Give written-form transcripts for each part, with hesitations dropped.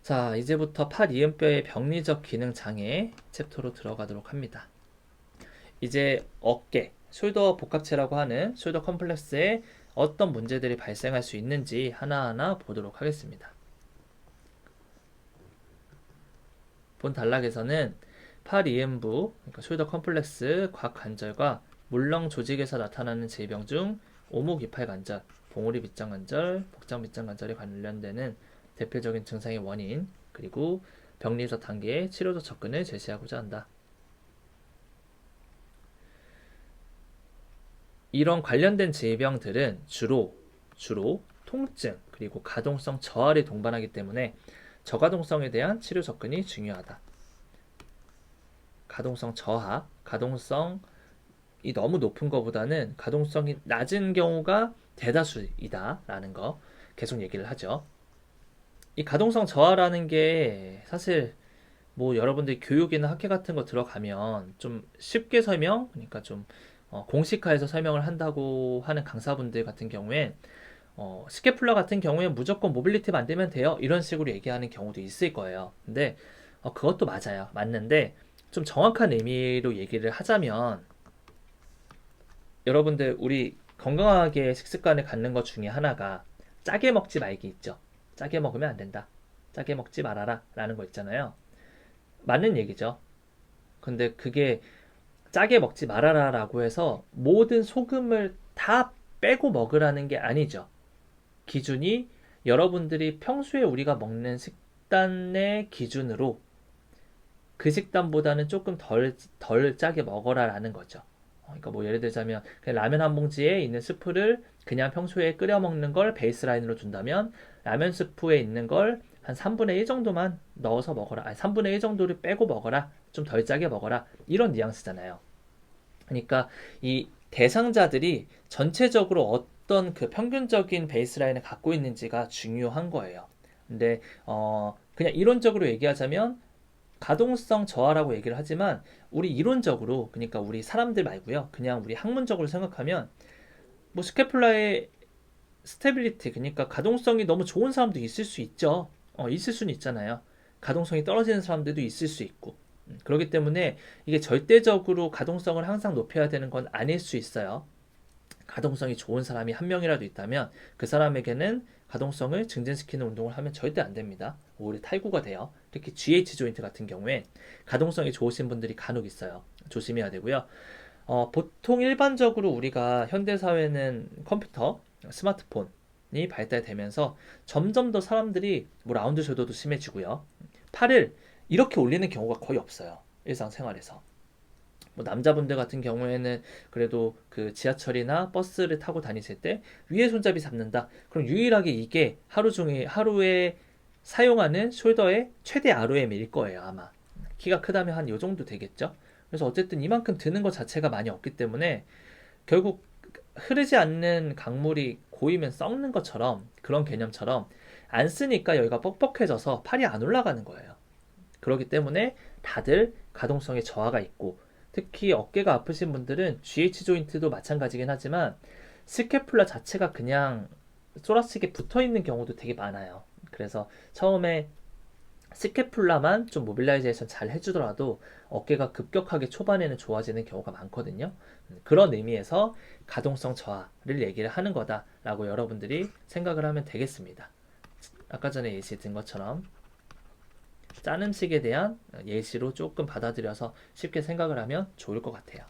자, 이제부터 팔 이음뼈의 병리적 기능 장애 챕터로 들어가도록 합니다. 이제 어깨, 숄더 복합체라고 하는 숄더 컴플렉스에 어떤 문제들이 발생할 수 있는지 하나하나 보도록 하겠습니다. 본 단락에서는 팔 이음부, 그러니까 숄더 컴플렉스, 곽관절과 물렁 조직에서 나타나는 질병 중 오목 이팔 관절, 봉우리 밑장 관절, 복장 밑장 관절에 관련되는 대표적인 증상의 원인, 그리고 병리적 단계의 치료적 접근을 제시하고자 한다. 이런 관련된 질병들은 주로 통증 그리고 가동성 저하를 동반하기 때문에 저가동성에 대한 치료 접근이 중요하다. 가동성 저하, 가동성이 너무 높은 것보다는 가동성이 낮은 경우가 대다수이다 라는 거 계속 얘기를 하죠. 이 가동성 저하라는 게 사실 뭐 여러분들이 교육이나 학회 같은 거 들어가면 좀 쉽게 설명, 그러니까 좀 공식화해서 설명을 한다고 하는 강사분들 같은 경우엔 스캐플라 같은 경우에 무조건 모빌리티 만들면 돼요. 이런 식으로 얘기하는 경우도 있을 거예요. 근데 그것도 맞아요. 맞는데 좀 정확한 의미로 얘기를 하자면 여러분들 우리 건강하게 식습관을 갖는 것 중에 하나가 짜게 먹지 말기 있죠. 짜게 먹으면 안 된다. 짜게 먹지 말아라 라는 거 있잖아요. 맞는 얘기죠. 근데 그게 짜게 먹지 말아라 라고 해서 모든 소금을 다 빼고 먹으라는 게 아니죠. 기준이 여러분들이 평소에 우리가 먹는 식단의 기준으로 그 식단보다는 조금 덜 짜게 먹어라라는 거죠. 그러니까 뭐 예를 들자면 그냥 라면 한 봉지에 있는 스프를 그냥 평소에 끓여 먹는 걸 베이스라인으로 둔다면 라면 스프에 있는 걸 한 3분의 1 정도만 넣어서 먹어라. 아니 3분의 1 정도를 빼고 먹어라. 좀 덜 짜게 먹어라. 이런 뉘앙스잖아요. 그러니까 이 대상자들이 전체적으로 어떤 그 평균적인 베이스라인을 갖고 있는지가 중요한 거예요. 근데 그냥 이론적으로 얘기하자면 가동성 저하라고 얘기를 하지만 우리 이론적으로 그러니까 우리 사람들 말고요. 그냥 우리 학문적으로 생각하면 뭐 스캐플라의 스테빌리티 그러니까 가동성이 너무 좋은 사람도 있을 수 있죠. 있을 수는 있잖아요. 가동성이 떨어지는 사람들도 있을 수 있고. 그렇기 때문에 이게 절대적으로 가동성을 항상 높여야 되는 건 아닐 수 있어요. 가동성이 좋은 사람이 한 명이라도 있다면 그 사람에게는 가동성을 증진시키는 운동을 하면 절대 안 됩니다. 오히려 탈구가 돼요. 특히 GH 조인트 같은 경우에 가동성이 좋으신 분들이 간혹 있어요. 조심해야 되고요. 보통 일반적으로 우리가 현대사회는 컴퓨터, 스마트폰이 발달되면서 점점 더 사람들이 뭐 라운드 숄더도 심해지고요. 팔을 이렇게 올리는 경우가 거의 없어요. 일상생활에서. 뭐 남자분들 같은 경우에는 그래도 그 지하철이나 버스를 타고 다니실 때 위에 손잡이 잡는다. 그럼 유일하게 이게 하루 종일 하루에 사용하는 숄더의 최대 ROM일 거예요, 아마. 키가 크다면 한 요 정도 되겠죠? 그래서 어쨌든 이만큼 드는 것 자체가 많이 없기 때문에 결국 흐르지 않는 강물이 고이면 썩는 것처럼 그런 개념처럼 안 쓰니까 여기가 뻑뻑해져서 팔이 안 올라가는 거예요. 그렇기 때문에 다들 가동성에 저하가 있고 특히 어깨가 아프신 분들은 GH 조인트도 마찬가지긴 하지만 스캐플라 자체가 그냥 쏘라치게 붙어 있는 경우도 되게 많아요. 그래서 처음에 스캐플라만 좀 모빌라이제이션 잘 해주더라도 어깨가 급격하게 초반에는 좋아지는 경우가 많거든요. 그런 의미에서 가동성 저하를 얘기를 하는 거다라고 여러분들이 생각을 하면 되겠습니다. 아까 전에 예시 든 것처럼 짠 음식에 대한 예시로 조금 받아들여서 쉽게 생각을 하면 좋을 것 같아요.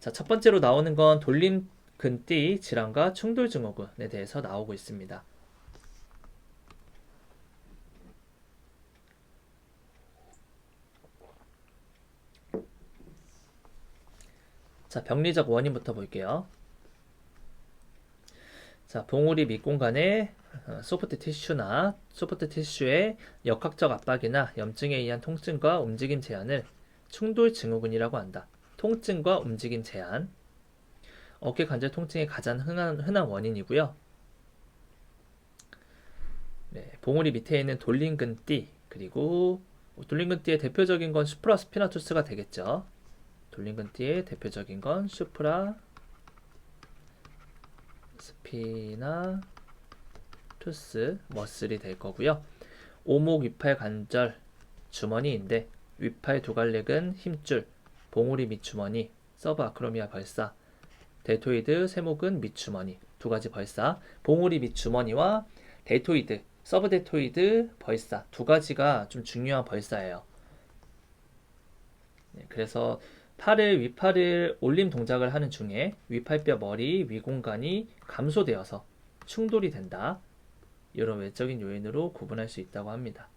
자, 첫 번째로 나오는 건 돌림근띠 질환과 충돌증후군에 대해서 나오고 있습니다. 자, 병리적 원인부터 볼게요. 자, 봉우리 밑공간에 소프트 티슈나 소프트 티슈의 역학적 압박이나 염증에 의한 통증과 움직임 제한을 충돌 증후군이라고 한다. 통증과 움직임 제한. 어깨 관절 통증의 가장 흔한 원인이고요. 네, 봉우리 밑에 있는 돌림근띠 그리고 돌림근띠의 대표적인 건 슈프라 스피나투스가 되겠죠. 돌림근띠의 대표적인 건 슈프라 스피나투스 투스, 머슬이 될 거고요. 오목 위팔 관절 주머니인데 위팔 두갈래근 힘줄, 봉우리 밑주머니, 서브 아크로미아 벌사, 델토이드 세목은 밑주머니 두 가지 벌사, 봉우리 밑주머니와 델토이드, 서브 델토이드 벌사 두 가지가 좀 중요한 벌사예요. 그래서 위팔을 올림 동작을 하는 중에 위팔뼈 머리 위 공간이 감소되어서 충돌이 된다. 이런 외적인 요인으로 구분할 수 있다고 합니다.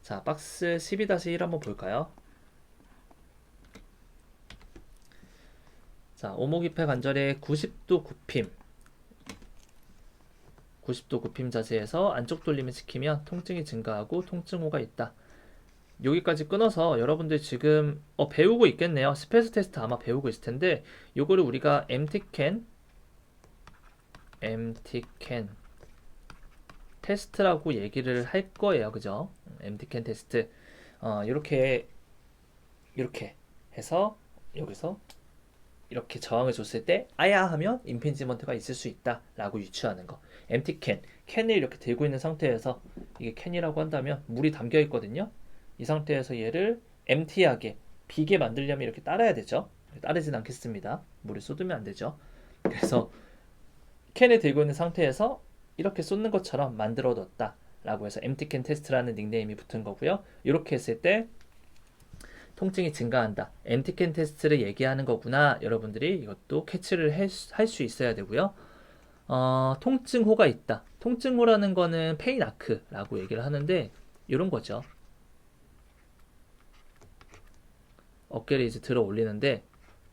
자, 박스 12-1 한번 볼까요? 자, 오목이팔 관절의 90도 굽힘 90도 굽힘 자세에서 안쪽 돌림을 시키면 통증이 증가하고 통증호가 있다. 여기까지 끊어서 여러분들 지금 배우고 있겠네요. 스페이스 테스트 아마 배우고 있을 텐데 요거를 우리가 MTcan 테스트라고 얘기를 할 거예요. 그죠? MTcan 테스트 이렇게 해서 여기서 이렇게 저항을 줬을 때 아야 하면 임핀지먼트가 있을 수 있다 라고 유추하는 거. 캔을 이렇게 들고 있는 상태에서 이게 캔이라고 한다면 물이 담겨 있거든요. 이 상태에서 얘를 empty하게 비게 만들려면 이렇게 따라야 되죠. 따르진 않겠습니다. 물을 쏟으면 안 되죠. 그래서 캔을 들고 있는 상태에서 이렇게 쏟는 것처럼 만들어 뒀다 라고 해서 emptycan 테스트라는 닉네임이 붙은 거고요. 이렇게 했을 때 통증이 증가한다. emptycan 테스트를 얘기하는 거구나. 여러분들이 이것도 캐치를 할 수 있어야 되고요. 통증호가 있다. 통증호라는 거는 페인 아크라고 얘기를 하는데 이런 거죠. 어깨를 이제 들어 올리는데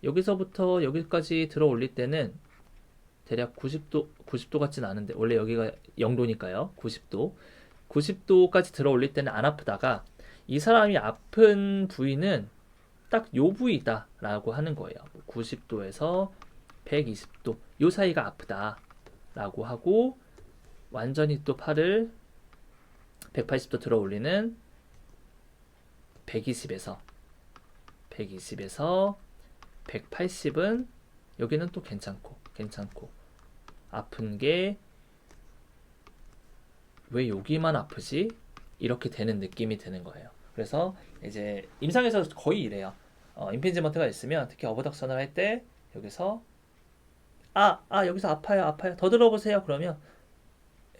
여기서부터 여기까지 들어 올릴 때는 대략 90도 같진 않은데 원래 여기가 0도니까요. 90도까지 들어 올릴 때는 안 아프다가 이 사람이 아픈 부위는 딱 요 부위다 라고 하는 거예요. 90도에서 120도 요 사이가 아프다 라고 하고 완전히 또 팔을 180도 들어 올리는 120에서 180은 여기는 또 괜찮고 아픈 게 왜 여기만 아프지? 이렇게 되는 느낌이 드는 거예요. 그래서 이제 임상에서 거의 이래요. 임핀지먼트가 있으면 특히 어버덕션을 할 때 여기서 여기서 아파요 더 들어보세요. 그러면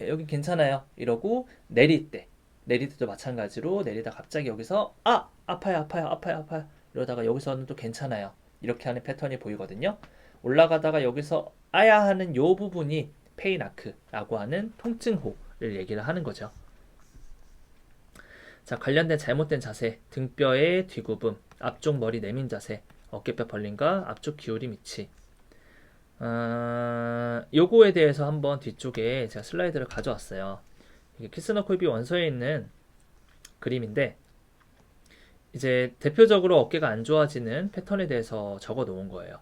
여기 괜찮아요 이러고 내릴 때도 마찬가지로 내리다 갑자기 여기서 아파요 이러다가 여기서는 또 괜찮아요 이렇게 하는 패턴이 보이거든요. 올라가다가 여기서 아야 하는 요 부분이 페인 아크라고 하는 통증호를 얘기를 하는 거죠. 자, 관련된 잘못된 자세, 등뼈의 뒤굽음, 앞쪽 머리 내민 자세, 어깨뼈 벌림과 앞쪽 기울임 위치. 요거에 대해서 한번 뒤쪽에 제가 슬라이드를 가져왔어요. 이게 키스너 콜비 원서에 있는 그림인데 이제 대표적으로 어깨가 안 좋아지는 패턴에 대해서 적어 놓은 거예요.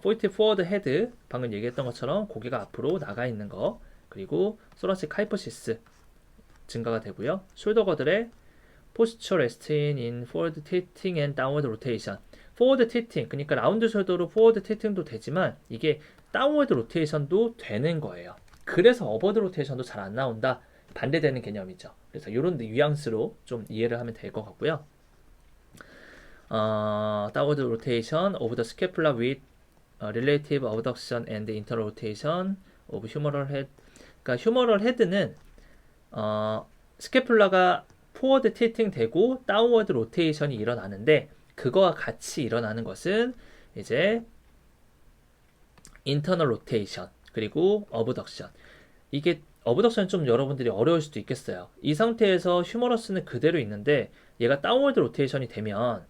포이트 포워드 헤드, 방금 얘기했던 것처럼 고개가 앞으로 나가 있는 거, 그리고 소라식 하이퍼시스 증가가 되고요. 숄더 거들의 포스처 레스팅 인 포워드 티팅 앤 다운워드 로테이션. 포워드 티팅, 그러니까 라운드 숄더로 포워드 티팅도 되지만 이게 다운워드 로테이션도 되는 거예요. 그래서 어버드 로테이션도 잘 안 나온다. 반대되는 개념이죠. 그래서 이런 뉘앙스로 좀 이해를 하면 될 것 같고요. 다운워드 로테이션 of the scapula with relative abduction and internal rotation of humeral head. 그러니까 휴머럴 헤드는 스캐플라가 포워드 틸팅 되고 다운워드 로테이션이 일어나는데 그거와 같이 일어나는 것은 이제 인터널 로테이션 그리고 어브덕션. 이게 어브덕션 좀 여러분들이 어려울 수도 있겠어요. 이 상태에서 휴머러스는 그대로 있는데 얘가 다운워드 로테이션이 되면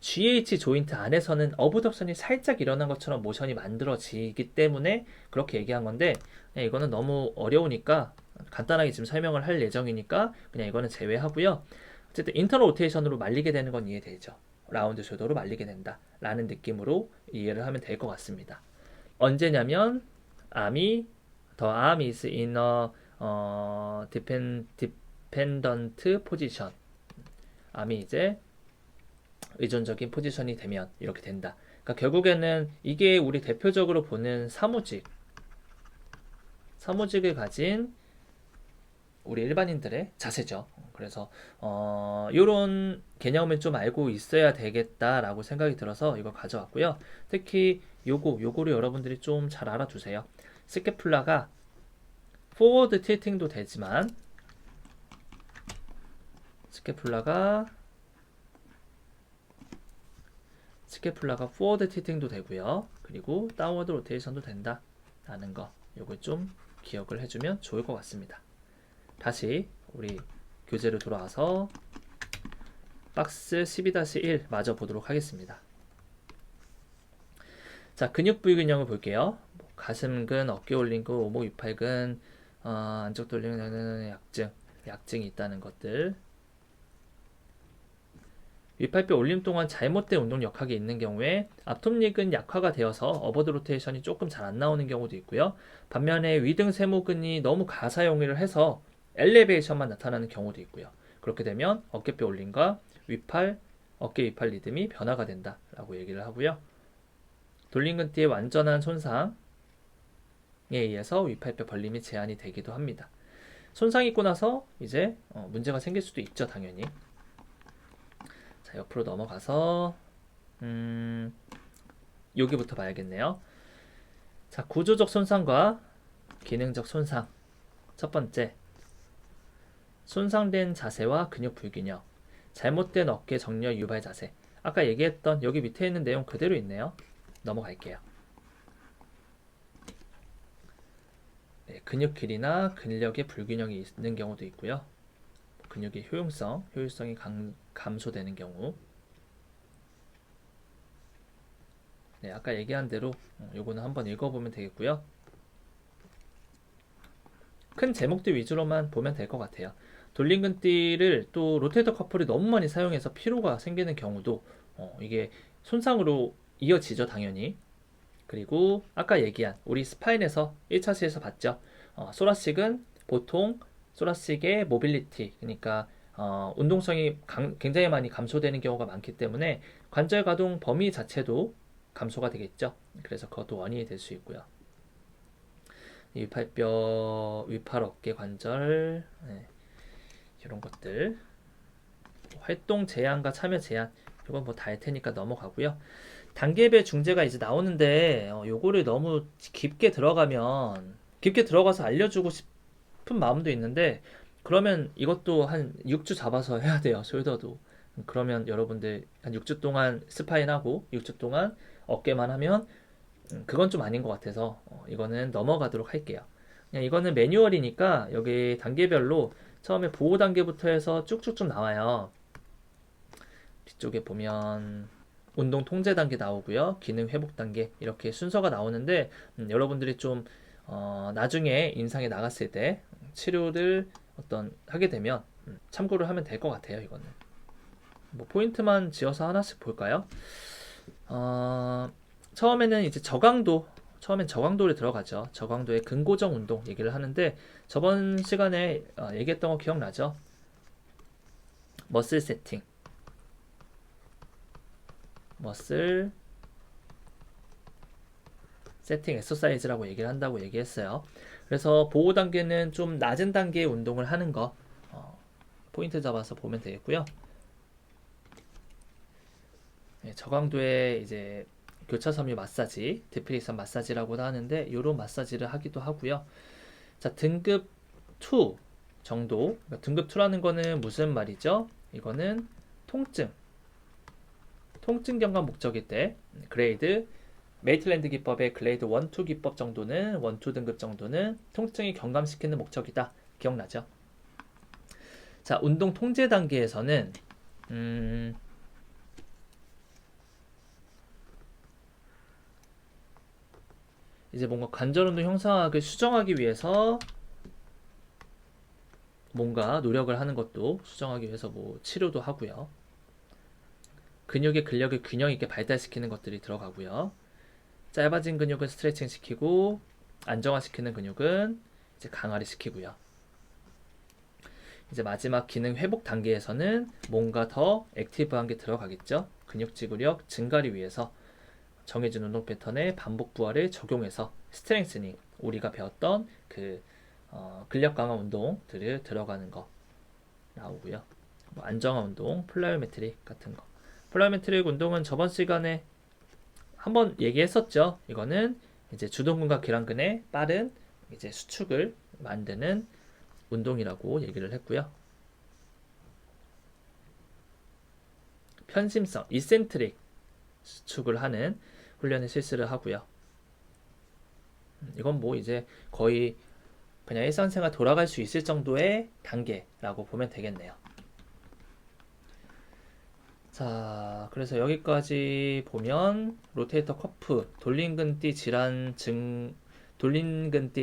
GH 조인트 안에서는 어브덕션이 살짝 일어난 것처럼 모션이 만들어지기 때문에 그렇게 얘기한 건데 이거는 너무 어려우니까 간단하게 지금 설명을 할 예정이니까 그냥 이거는 제외하고요. 어쨌든 인터널 로테이션으로 말리게 되는 건 이해되죠. 라운드 숄더로 말리게 된다 라는 느낌으로 이해를 하면 될 것 같습니다. 언제냐면 the arm is in a dependent position. 암이 이제 의존적인 포지션이 되면 이렇게 된다. 그러니까 결국에는 이게 우리 대표적으로 보는 사무직을 가진 우리 일반인들의 자세죠. 그래서 이런 개념을 좀 알고 있어야 되겠다라고 생각이 들어서 이거 가져왔고요. 특히 요거를 여러분들이 좀 잘 알아두세요. 스캐플라가 포워드 틸팅도 되지만 스캐플라가 포워드 틸팅도 되고요. 그리고 다운워드 로테이션도 된다라는 거 요걸 좀 기억을 해주면 좋을 것 같습니다. 다시 우리 교재로 돌아와서 박스 12-1 마저 보도록 하겠습니다. 자, 근육 부위 균형을 볼게요. 가슴근, 어깨 올린근, 오목 위팔근, 안쪽 돌리는 약증이 있다는 것들. 위팔뼈 올림 동안 잘못된 운동 역학이 있는 경우에 앞톱닉은 약화가 되어서 어버드 로테이션이 조금 잘 안 나오는 경우도 있고요. 반면에 위등 세모근이 너무 가사용의를 해서 엘리베이션만 나타나는 경우도 있고요. 그렇게 되면 어깨뼈 올림과 어깨 위팔 리듬이 변화가 된다라고 얘기를 하고요. 돌림근띠의 완전한 손상에 의해서 위팔뼈 벌림이 제한이 되기도 합니다. 손상이 있고 나서 이제 문제가 생길 수도 있죠, 당연히. 자, 옆으로 넘어가서 여기부터 봐야겠네요. 자, 구조적 손상과 기능적 손상. 첫 번째, 손상된 자세와 근육 불균형, 잘못된 어깨 정렬 유발 자세. 아까 얘기했던 여기 밑에 있는 내용 그대로 있네요. 넘어갈게요. 네, 근육 길이나 근력의 불균형이 있는 경우도 있고요. 근육의 효율성이 감소되는 경우. 네, 아까 얘기한 대로 요거는 한번 읽어보면 되겠고요. 큰 제목들 위주로만 보면 될 것 같아요. 돌림근띠를 또 로테이터 커플이 너무 많이 사용해서 피로가 생기는 경우도 이게 손상으로 이어지죠, 당연히. 그리고 아까 얘기한 우리 스파인에서 1차 시에서 봤죠. 소라식은 보통 소라식의 모빌리티, 그러니까 운동성이 굉장히 많이 감소되는 경우가 많기 때문에 관절 가동 범위 자체도 감소가 되겠죠. 그래서 그것도 원인이 될 수 있고요. 위팔뼈, 위팔 어깨 관절, 네, 이런 것들. 활동 제한과 참여 제한, 이건 뭐 다 할 테니까 넘어가고요. 단계별 중재가 이제 나오는데 요거를 너무 깊게 들어가서 알려주고 싶은 마음도 있는데, 그러면 이것도 한 6주 잡아서 해야 돼요. 숄더도. 그러면 여러분들 한 6주 동안 스파인하고 6주 동안 어깨만 하면 그건 좀 아닌 것 같아서 이거는 넘어가도록 할게요. 그냥 이거는 매뉴얼이니까 여기 단계별로 처음에 보호 단계부터 해서 쭉쭉쭉 나와요. 뒤쪽에 보면 운동 통제 단계 나오고요. 기능 회복 단계 이렇게 순서가 나오는데 여러분들이 좀 나중에 임상에 나갔을 때 치료를 하게 되면 참고를 하면 될 것 같아요. 이거는 뭐 포인트만 지어서 하나씩 볼까요? 처음에는 이제 처음엔 저강도를 들어가죠. 저강도의 근고정 운동 얘기를 하는데 저번 시간에 얘기했던 거 기억나죠? 머슬 세팅, 머슬 세팅 엑서사이즈라고 얘기를 한다고 얘기했어요. 그래서 보호 단계는 좀 낮은 단계의 운동을 하는 거 포인트 잡아서 보면 되겠고요. 네, 저강도의 이제 교차 섬유 마사지, 디프레션 마사지라고도 하는데 이런 마사지를 하기도 하고요. 자, 등급 2 정도. 그러니까 등급 2라는 거는 무슨 말이죠? 이거는 통증 경감 목적일 때 그레이드 메이틀랜드 기법의 그레이드 1, 2 기법 정도는 1, 2 등급 정도는 통증이 경감시키는 목적이다. 기억나죠? 자, 운동 통제 단계에서는 이제 뭔가 관절 운동 형상학을 수정하기 위해서 뭔가 노력을 하는 것도 수정하기 위해서 뭐 치료도 하고요. 근육의 근력을 균형 있게 발달시키는 것들이 들어가고요. 짧아진 근육은 스트레칭 시키고 안정화시키는 근육은 이제 강화를 시키고요. 이제 마지막 기능 회복 단계에서는 뭔가 더 액티브한 게 들어가겠죠. 근육 지구력 증가를 위해서 정해진 운동 패턴에 반복 부하를 적용해서 스트렝스닝, 우리가 배웠던 그 근력 강화 운동들을 들어가는 거 나오고요. 뭐 안정화 운동, 플라이오메트릭 같은 거. 플라이오메트릭 운동은 저번 시간에 한번 얘기했었죠. 이거는 이제 주동근과 기랑근의 빠른 이제 수축을 만드는 운동이라고 얘기를 했고요. 편심성, 이센트릭 수축을 하는 훈련의 실시를 하고요. 이건 뭐 이제 거의 그냥 일상생활 돌아갈 수 있을 정도의 단계라고 보면 되겠네요. 자, 그래서 여기까지 보면 로테이터 커프, 돌림근띠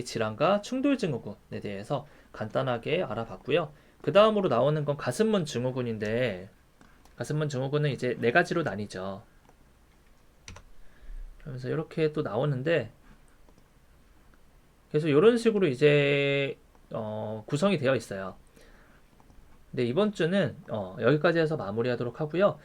질환과 충돌 증후군에 대해서 간단하게 알아봤고요. 그 다음으로 나오는 건 가슴문 증후군인데, 가슴문 증후군은 이제 네 가지로 나뉘죠. 그러면서 이렇게 또 나오는데, 그래서 이런 식으로 이제 구성이 되어 있어요. 네, 이번 주는 여기까지 해서 마무리하도록 하고요.